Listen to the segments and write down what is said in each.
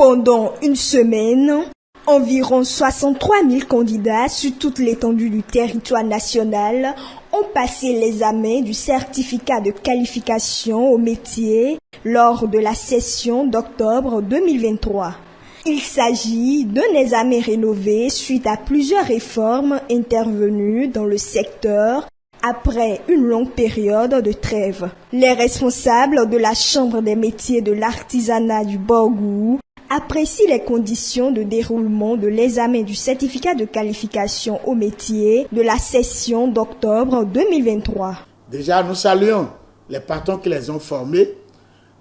Pendant une semaine, environ 63 000 candidats sur toute l'étendue du territoire national ont passé l'examen du certificat de qualification au métier lors de la session d'octobre 2023. Il s'agit d'un examen rénové suite à plusieurs réformes intervenues dans le secteur après une longue période de trêve. Les responsables de la Chambre des métiers de l'artisanat du Borgou apprécient les conditions de déroulement de l'examen du certificat de qualification au métier de la session d'octobre 2023. Déjà, nous saluons les patrons qui les ont formés.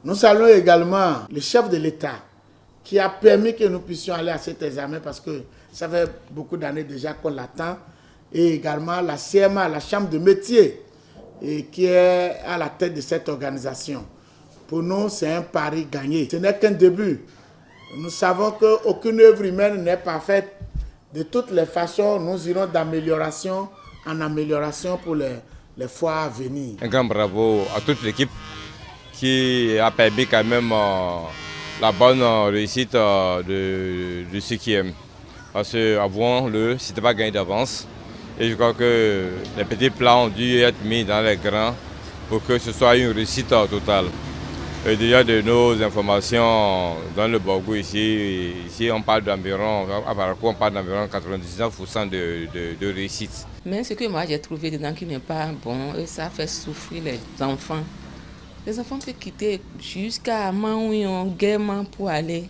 Nous saluons également le chef de l'État qui a permis que nous puissions aller à cet examen parce que ça fait beaucoup d'années déjà qu'on l'attend. Et également la CMA, la Chambre de métier, qui est à la tête de cette organisation. Pour nous, c'est un pari gagné. Ce n'est qu'un début. Nous savons qu'aucune œuvre humaine n'est parfaite. De toutes les façons, nous irons d'amélioration en amélioration pour les fois à venir. Un grand bravo à toute l'équipe qui a permis quand même la bonne réussite de ce qui aime. Parce qu'avant, ce n'était pas gagné d'avance. Et je crois que les petits plans ont dû être mis dans les grands pour que ce soit une réussite totale. Et déjà de nos informations dans le Borgou ici on parle d'environ, à Barako, on parle d'environ 99% de réussite. Mais ce que moi j'ai trouvé dedans qui n'est pas bon, ça fait souffrir les enfants. Les enfants peuvent quitter jusqu'à Maouillon, gaiement pour aller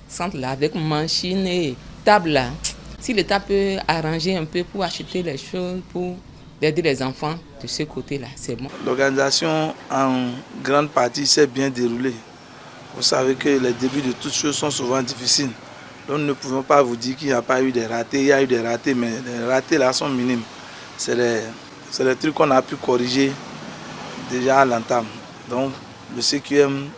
centre là avec machine et table là. Si l'État peut arranger un peu pour acheter les choses, pour aider les enfants de ce côté-là, c'est bon. L'organisation en grande partie s'est bien déroulée. Vous savez que les débuts de toutes choses sont souvent difficiles. Donc nous ne pouvons pas vous dire qu'il n'y a pas eu des ratés. Il y a eu des ratés, mais les ratés là sont minimes. C'est les trucs qu'on a pu corriger déjà à l'entame. Donc le CQM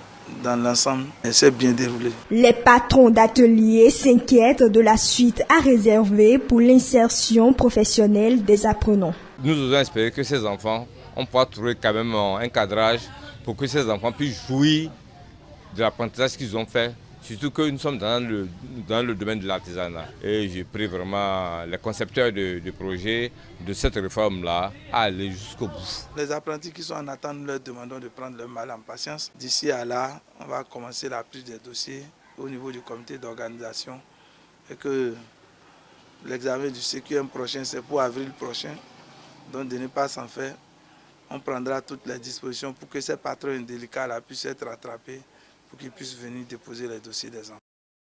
dans l'ensemble, elle s'est bien déroulée. Les patrons d'ateliers s'inquiètent de la suite à réserver pour l'insertion professionnelle des apprenants. Nous osons espérer que ces enfants, on pourra trouver quand même un cadrage pour que ces enfants puissent jouir de l'apprentissage qu'ils ont fait. Surtout que nous sommes dans le domaine de l'artisanat. Et j'ai pris vraiment les concepteurs de projet de cette réforme-là à aller jusqu'au bout. Les apprentis qui sont en attente, nous leur demandons de prendre leur mal en patience. D'ici à là, on va commencer la prise des dossiers au niveau du comité d'organisation. Et que l'examen du CQM prochain, c'est pour avril prochain. Donc de ne pas s'en faire, on prendra toutes les dispositions pour que ces patrons indélicats-là puissent être rattrapés, pour qu'ils puissent venir déposer les dossiers des enfants.